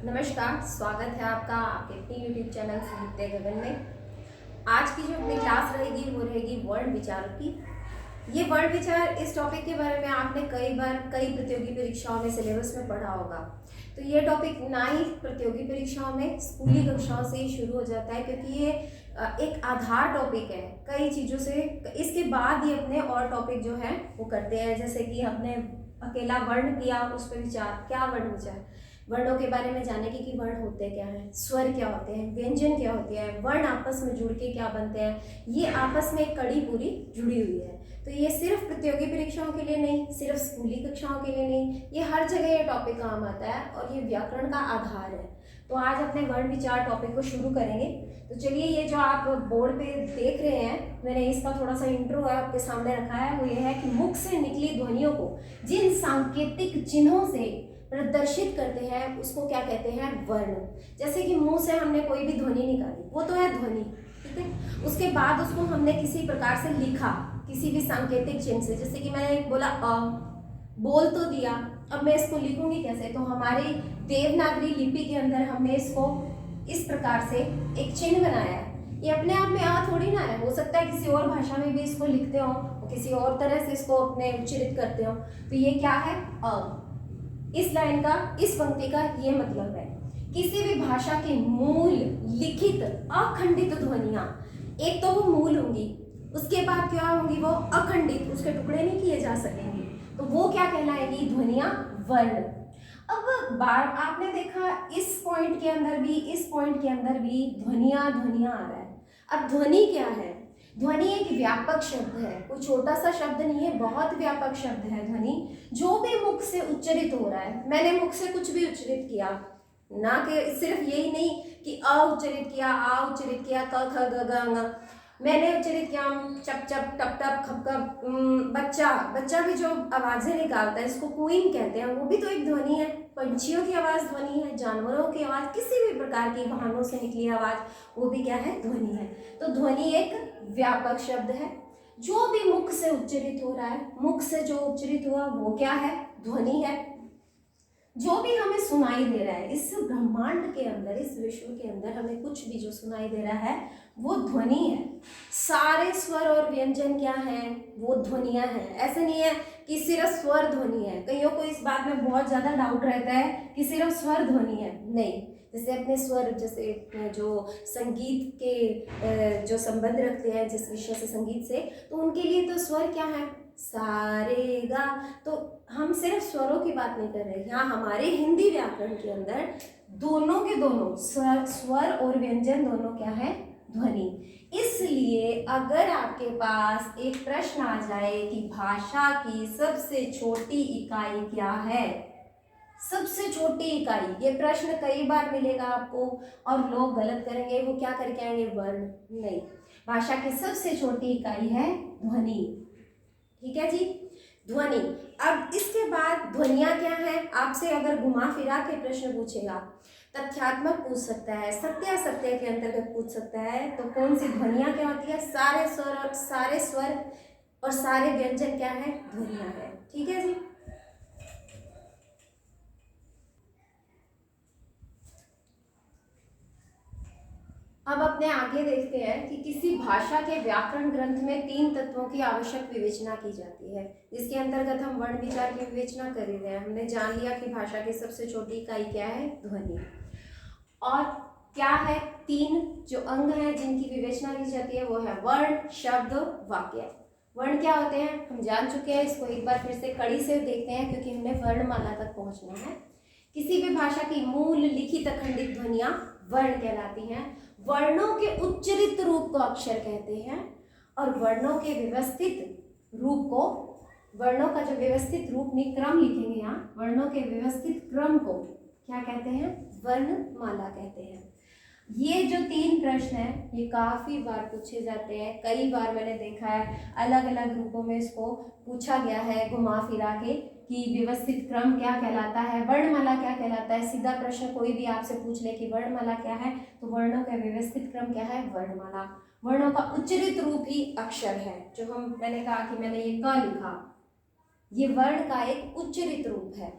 नमस्कार, स्वागत है आपका आपके अपने यूट्यूब चैनल साहित्य गगन में। आज की जो अपनी क्लास रहेगी वो रहेगी वर्ण विचार की। ये वर्ण विचार इस टॉपिक के बारे में आपने कई बार कई प्रतियोगी परीक्षाओं में सिलेबस में पढ़ा होगा। तो ये टॉपिक ना ही प्रतियोगी परीक्षाओं में स्कूली कक्षाओं से ही शुरू हो जाता है, क्योंकि ये एक आधार टॉपिक है कई चीज़ों से। इसके बाद ही अपने और टॉपिक जो है वो करते हैं, जैसे कि हमने अकेला वर्ण किया, उस पर विचार, क्या वर्ण विचार, वर्णों के बारे में जाने कि वर्ण होते क्या हैं, स्वर क्या होते हैं, व्यंजन क्या होते हैं, वर्ण आपस में जुड़ के क्या बनते हैं, ये आपस में एक कड़ी पूरी जुड़ी हुई है। तो ये सिर्फ प्रतियोगी परीक्षाओं के लिए नहीं, सिर्फ स्कूली कक्षाओं के लिए नहीं, ये हर जगह ये टॉपिक काम आता है और ये व्याकरण का आधार है। तो आज अपने वर्ण विचार टॉपिक को शुरू करेंगे। तो चलिए, ये जो आप बोर्ड पे देख रहे हैं, मैंने इसका थोड़ा सा इंट्रो आपके सामने रखा है। वो ये है कि मुख से निकली ध्वनियों को जिन सांकेतिक चिन्हों से प्रदर्शित करते हैं उसको क्या कहते हैं, वर्ण। जैसे कि मुंह से हमने कोई भी ध्वनि निकाली, वो तो है ध्वनि, ठीक है। उसके बाद उसको हमने किसी प्रकार से लिखा, किसी भी सांकेतिक चिन्ह से, जैसे कि मैंने बोला अ, बोल तो दिया, अब मैं इसको लिखूंगी कैसे। तो हमारी देवनागरी लिपि के अंदर हमने इसको इस प्रकार से एक चिन्ह बनाया है। ये अपने आप में आ थोड़ी ना है, हो सकता है किसी और भाषा में भी इसको लिखते हो, किसी और तरह से इसको अपने उच्चारित करते हो। तो ये क्या है, अ। इस लाइन का, इस पंक्ति का ये मतलब है किसी भी भाषा के मूल लिखित अखंडित ध्वनियां, एक तो वो मूल होंगी, उसके बाद क्या होंगी, वो अखंडित, उसके टुकड़े नहीं किए जा सकेंगे, तो वो क्या कहलाएगी, ध्वनियां, वर्ण। अब बार आपने देखा इस पॉइंट के अंदर भी, इस पॉइंट के अंदर भी ध्वनियां ध्वनियां आ रहा है। अब ध्वनि क्या है, ध्वनि एक व्यापक शब्द है, कोई छोटा सा शब्द नहीं है, बहुत व्यापक शब्द है ध्वनि। जो भी मुख से उच्चारित हो रहा है, मैंने मुख से कुछ भी उच्चारित किया, ना कि सिर्फ यही नहीं कि अ उच्चारित किया, आ उच्चारित किया, क ख ग घ ङ, मैंने उच्चारित किया चप चप टप टप खप खप। बच्चा, बच्चा भी जो आवाजें निकालता है, इसको क्वीन कहते हैं, वो भी तो एक ध्वनि है। पंछियों की आवाज ध्वनि है, जानवरों की आवाज, किसी भी प्रकार की वाहनों से निकली आवाज, वो भी क्या है, ध्वनि है। तो ध्वनि एक व्यापक शब्द है। जो भी मुख से उच्चारित हो रहा है, मुख से जो उच्चारित हुआ वो क्या है, ध्वनि है। जो भी हमें सुनाई दे रहा है इस ब्रह्मांड के अंदर, इस विश्व के अंदर हमें कुछ भी जो सुनाई दे रहा है वो ध्वनि है। सारे स्वर और व्यंजन क्या हैं, वो ध्वनियां हैं। ऐसे नहीं है कि सिर्फ स्वर ध्वनि है, कईयों को इस बात में बहुत ज्यादा डाउट रहता है कि सिर्फ स्वर ध्वनि है, नहीं। जैसे अपने स्वर, जैसे जो संगीत के जो संबंध रखते हैं जिस विषय से, संगीत से, तो उनके लिए तो स्वर क्या है, सा रे गा। तो हम सिर्फ स्वरों की बात नहीं कर रहे, यहाँ हमारे हिंदी व्याकरण के अंदर दोनों के दोनों स्वर और व्यंजन दोनों क्या है, ध्वनि। इसलिए अगर आपके पास एक प्रश्न आ जाए कि भाषा की सबसे छोटी इकाई क्या है, सबसे छोटी इकाई, ये प्रश्न कई बार मिलेगा आपको और लोग गलत करेंगे, वो क्या करके आएंगे, वर्ण नहीं। भाषा की सबसे छोटी इकाई है ध्वनि, ठीक है जी, ध्वनि। अब इसके बाद ध्वनियां क्या है, आपसे अगर घुमा फिरा के प्रश्न पूछेगा, तथ्यात्मक पूछ सकता है, सत्यासत्य के अंतर्गत पूछ सकता है, तो कौन सी ध्वनियां क्या होती है, सारे स्वर और सारे व्यंजन क्या है, ध्वनियां है, ठीक है जी। अब अपने आगे देखते हैं कि किसी भाषा के व्याकरण ग्रंथ में 3 तत्वों की आवश्यक विवेचना की जाती है, जिसके अंतर्गत हम वर्ण विचार की विवेचना कर रहे हैं। हमने जान लिया कि भाषा की सबसे छोटी इकाई क्या है, ध्वनि। और क्या है, 3 जो अंग हैं जिनकी विवेचना की जाती है, वो है वर्ण, शब्द, वाक्य। वर्ण क्या होते हैं हम जान चुके हैं, इसको एक बार फिर से कड़ी से देखते हैं, क्योंकि हमने वर्णमाला तक पहुंचना है। किसी भी भाषा की मूल लिखित अखंडित ध्वनियां वर्ण कहलाती हैं। वर्णों के उच्चरित रूप को अक्षर कहते हैं, और वर्णों के व्यवस्थित रूप को, वर्णों का जो व्यवस्थित रूप नहीं, क्रम लिखेंगे यहाँ, वर्णों के व्यवस्थित क्रम को क्या कहते हैं, वर्णमाला कहते हैं। ये जो 3 प्रश्न हैं ये काफी बार पूछे जाते हैं, कई बार मैंने देखा है अलग अलग रूपों में इसको पूछा गया है घुमा फिरा के, कि व्यवस्थित क्रम क्या कहलाता है, वर्णमाला क्या कहलाता है। सीधा प्रश्न कोई भी आपसे पूछ ले कि वर्णमाला क्या है, तो वर्णों का व्यवस्थित क्रम क्या है, वर्णमाला। वर्णों का उच्चरित रूप ही अक्षर है, जो हम, मैंने कहा कि मैंने ये क लिखा, ये वर्ण का एक उच्चरित रूप है।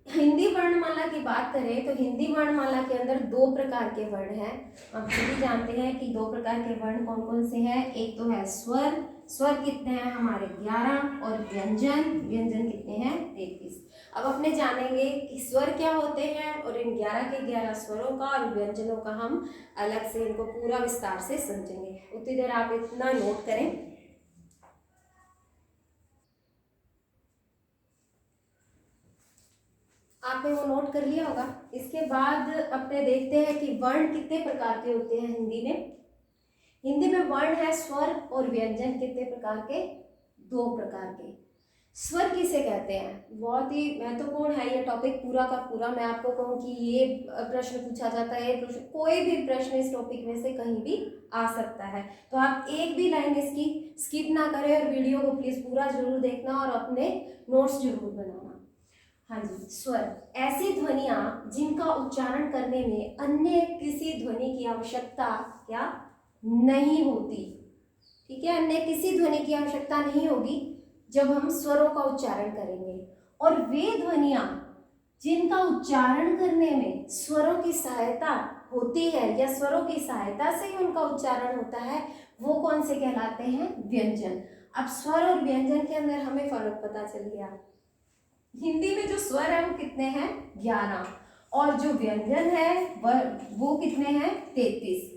हिंदी वर्णमाला की बात करें तो हिंदी वर्णमाला के अंदर दो प्रकार के वर्ण हैं। आप सभी जानते हैं कि दो प्रकार के वर्ण कौन कौन से हैं। एक तो है स्वर, स्वर कितने हैं हमारे 11, और व्यंजन, व्यंजन कितने हैं 33। अब अपने जानेंगे कि स्वर क्या होते हैं और इन 11 के 11 स्वरों का और व्यंजनों का हम अलग से इनको पूरा विस्तार से समझेंगे। उतनी देर आप इतना नोट करें। आपने वो नोट कर लिया होगा। इसके बाद अपने देखते हैं कि वर्ण कितने प्रकार के होते हैं हिंदी में। हिंदी में वर्ण है स्वर और व्यंजन कितने प्रकार के, 2 प्रकार के। स्वर किसे कहते हैं, बहुत ही महत्वपूर्ण है ये टॉपिक पूरा का पूरा। मैं आपको कहूँ कि ये प्रश्न पूछा जाता है, प्रश्न कोई भी प्रश्न इस टॉपिक में से कहीं भी आ सकता है, तो आप एक भी लाइन इसकी स्किप ना करें और वीडियो को प्लीज पूरा जरूर देखना और अपने नोट्स जरूर बनाना। हाँ जी, स्वर ऐसी ध्वनियां जिनका उच्चारण करने में अन्य किसी ध्वनि की आवश्यकता क्या नहीं होती। ठीक है, अन्य किसी ध्वनि की आवश्यकता नहीं होगी जब हम स्वरों का उच्चारण करेंगे। और वे ध्वनियां जिनका उच्चारण करने में स्वरों की सहायता होती है या स्वरों की सहायता से ही उनका उच्चारण होता है, वो कौन से कहलाते हैं, व्यंजन। अब स्वर और व्यंजन के अंदर हमें फर्क पता चल गया। हिंदी में जो स्वर है वो कितने हैं 11, और जो व्यंजन है वो कितने हैं 33।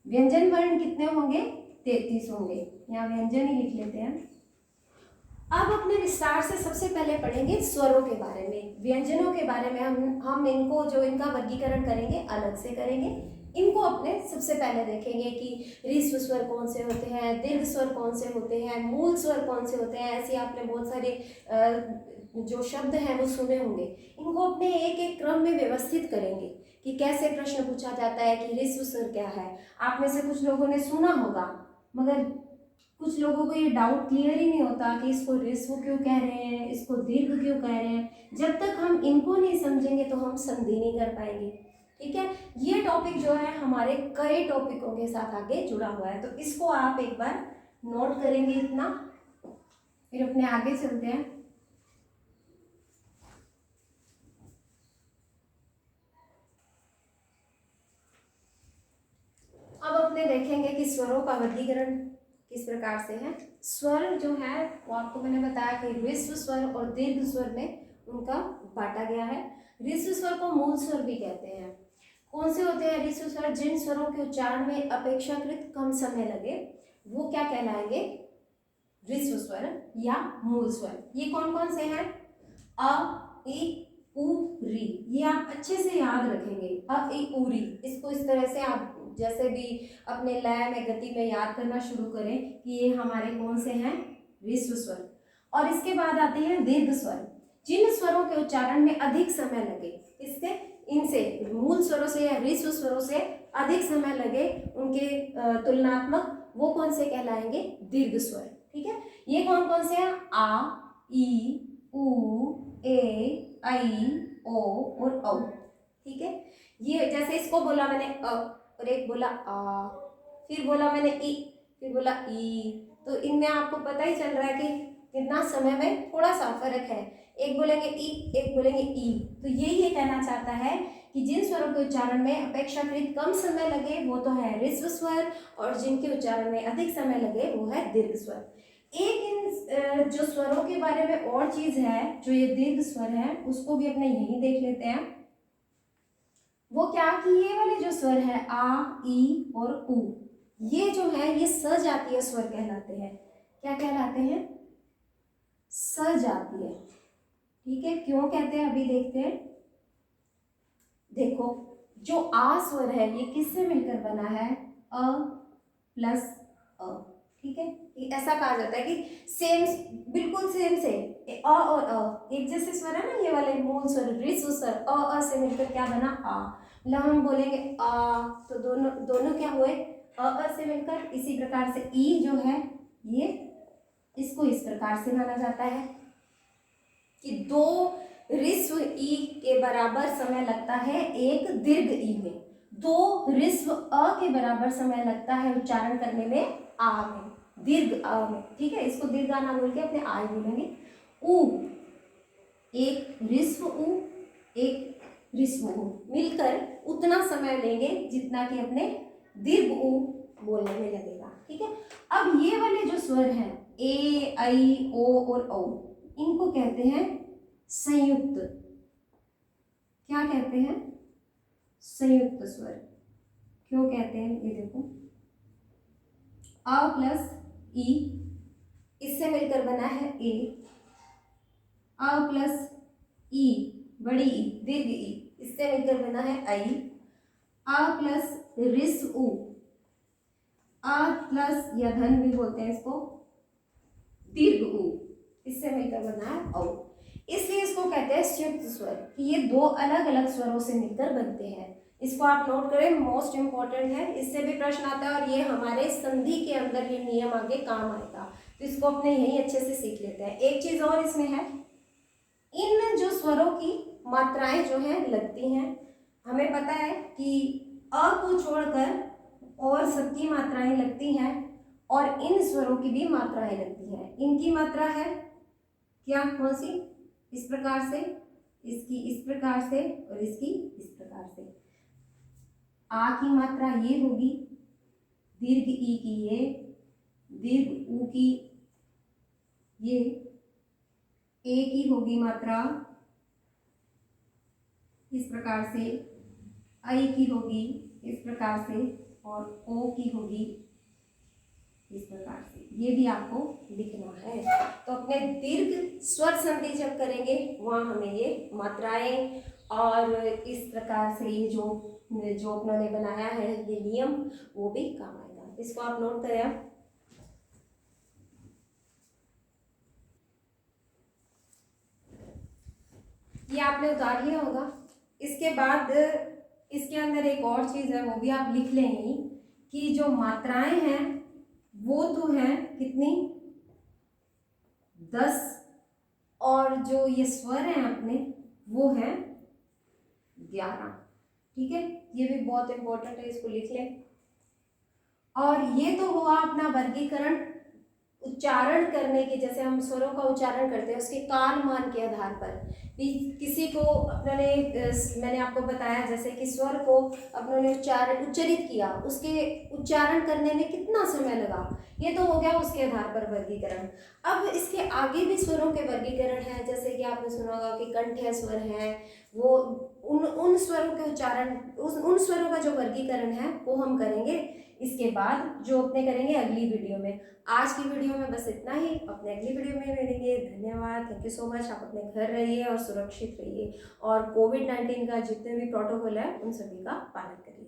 व्यंजन वर्ण कितने होंगे 33 होंगे। यहाँ व्यंजन ही लिख लेते हैं। अब अपने विस्तार से सबसे पहले पढ़ेंगे स्वरों के बारे में। व्यंजनों के बारे में हम इनको जो इनका वर्गीकरण करेंगे अलग से करेंगे। इनको अपने सबसे पहले देखेंगे कि ह्रस्व स्वर कौन से होते हैं, दीर्घ स्वर कौन से होते हैं, मूल स्वर कौन से होते हैं। ऐसे आपने बहुत सारे जो शब्द हैं वो सुने होंगे। इनको अपने एक एक क्रम में व्यवस्थित करेंगे कि कैसे प्रश्न पूछा जाता है कि ह्रस्व स्वर क्या है। आप में से कुछ लोगों ने सुना होगा, मगर कुछ लोगों को ये डाउट क्लियर ही नहीं होता कि इसको ह्रस्व क्यों कह रहे हैं, इसको दीर्घ क्यों कह रहे हैं। जब तक हम इनको नहीं समझेंगे तो हम संधि नहीं कर पाएंगे। ठीक है, ये टॉपिक जो है हमारे कई टॉपिकों के साथ आगे जुड़ा हुआ है, तो इसको आप एक बार नोट करेंगे इतना, फिर अपने आगे चलते हैं। अब अपने देखेंगे कि स्वरों का वर्गीकरण किस प्रकार से है। स्वर जो है वो आपको मैंने बताया कि ह्रस्व स्वर और दीर्घ स्वर में उनका बांटा गया है। ह्रस्व स्वर को मूल स्वर भी कहते हैं। कौन से होते हैं ह्रस्व स्वर, जिन स्वरों के उच्चारण में अपेक्षाकृत कम समय लगे वो क्या कहलाएंगे, ह्रस्व स्वर या मूल स्वर। ये कौन कौन से हैं, अ, इ, उ, री। ये आप अच्छे से याद रखेंगे, अ, इ, उ, री। इसको इस तरह से आप जैसे भी अपने लय में गति में याद करना शुरू करें कि ये हमारे कौन से हैं, ह्रस्व स्वर। और इसके बाद आते हैं दीर्घ स्वर, जिन स्वरों के उच्चारण में अधिक समय लगे, इससे इनसे मूल स्वरों से या ह्रस्व स्वरों से अधिक समय लगे उनके तुलनात्मक, वो कौन से कहलाएंगे, दीर्घ स्वर। ठीक है, ये कौन कौन से हैं, आ, ई, उ, ए, ऐ, ओ और औ। ठीक है, ये जैसे इसको बोला मैंने अ और एक बोला आ, फिर बोला मैंने ई, फिर बोला ई, तो इनमें आपको पता ही चल रहा है कि कितना समय में थोड़ा सा फर्क है। एक बोलेंगे ई, एक बोलेंगे ई। तो यही ये कहना चाहता है कि जिन स्वरों के उच्चारण में अपेक्षाकृत कम समय लगे वो तो है ह्रस्व स्वर, और जिनके उच्चारण में अधिक समय लगे वो है दीर्घ स्वर। एक इन जो स्वरों के बारे में और चीज है, जो ये दीर्घ स्वर है उसको भी अपने यही देख लेते हैं। वो क्या कि ये वाले जो स्वर है आ, ई और उ, ये जो है ये सजातीय स्वर कहलाते हैं। क्या कहलाते हैं, सजातीय। ठीक है, क्यों कहते हैं अभी देखते हैं। देखो, जो आ स्वर है ये किससे मिलकर बना है, अ प्लस अ। ठीक है, ऐसा कहा जाता है कि सेम, बिल्कुल सेम से अ और अ एक जैसे स्वर है ना, ये वाले मूल स्वर ह्रस्व स्वर अ से मिलकर क्या बना, आ। मतलब हम बोलेंगे आ, तो दोनों दोनों क्या हुए, अ से मिलकर। इसी प्रकार से ई जो है ये, इसको इस प्रकार से माना जाता है कि 2 ह्रस्व ई के बराबर समय लगता है एक दीर्घ ई में, 2 ह्रस्व अ के बराबर समय लगता है उच्चारण करने में आ में, दीर्घ अ में। ठीक है, इसको दीर्घ आ ना बोल के अपने आ बोलेंगे। उ, एक ह्रस्व उ, एक ऋस्व ऊ मिलकर उतना समय लेंगे जितना कि अपने दीर्घ ऊ बोलने में लगेगा। ठीक है, अब ये वाले जो स्वर हैं ए, ऐ, ओ और औ, इनको कहते हैं संयुक्त। क्या कहते हैं? संयुक्त स्वर। क्यों कहते हैं? ये देखो, अ प्लस ई, इससे मिलकर बना है ए, अ प्लस ई, बड़ी ई, दीर्घ ई, इससे मिलकर बना है ऐ, अ प्लस ऋस्व उ, अ प्लस या धन भी बोलते हैं इसको, दीर्घ उ, इससे मिलकर बना है औ। इसलिए इसको कहते हैं संयुक्त स्वर, कि ये दो अलग अलग स्वरों से मिलकर बनते हैं। इसको आप नोट करें, मोस्ट इंपॉर्टेंट है, इससे भी प्रश्न आता है और ये हमारे संधि के अंदर ये नियम आगे काम आएगा, तो इसको अपने यही अच्छे से सीख लेते हैं। एक चीज और इसमें है, इन जो स्वरों की मात्राएं जो हैं लगती हैं, हमें पता है कि अ को छोड़कर और सबकी मात्राएं लगती हैं, और इन स्वरों की भी मात्राएं लगती हैं। इनकी मात्रा है क्या, कौन सी? इस प्रकार से, इसकी इस प्रकार से और इसकी इस प्रकार से। आ की मात्रा ये होगी, दीर्घ ई की ये, दीर्घ ऊ की ये, ए की होगी मात्रा इस प्रकार से, ऐ की होगी इस प्रकार से, और ओ की होगी इस प्रकार से। ये भी आपको लिखना है। तो अपने दीर्घ स्वर संधि जब करेंगे वहां हमें ये मात्राएं और इस प्रकार से ये जो उन्होंने बनाया है ये नियम, वो भी काम आएगा। इसको आप नोट करें। आप ये आपने उतार लिया होगा। इसके बाद इसके अंदर एक और चीज है, वो भी आप लिख लेंगे कि जो मात्राएं हैं वो तो हैं कितनी, 10, और जो ये स्वर हैं अपने वो हैं 11। ठीक है, ये भी बहुत इंपॉर्टेंट है, इसको लिख लें। और ये तो हुआ अपना वर्गीकरण उच्चारण करने के, जैसे हम स्वरों का उच्चारण करते हैं उसके काल मान के आधार पर भी। किसी को अपने मैंने आपको बताया जैसे कि स्वर को अपनों उच्चरित किया, उसके उच्चारण करने में कितना समय लगा, ये तो हो गया उसके आधार पर वर्गीकरण। अब इसके आगे भी स्वरों के वर्गीकरण है, जैसे कि आपने सुना होगा कि कंठ स्वर है, वो उन स्वरों के उच्चारण, उन स्वरों का जो वर्गीकरण है वो हम करेंगे इसके बाद, जो अपने करेंगे अगली वीडियो में। आज की वीडियो में बस इतना ही, अपने अगली वीडियो में मिलेंगे। धन्यवाद, थैंक यू सो मच। आप अपने घर रहिए और सुरक्षित रहिए, और कोविड-19 का जितने भी प्रोटोकॉल है उन सभी का पालन करिए।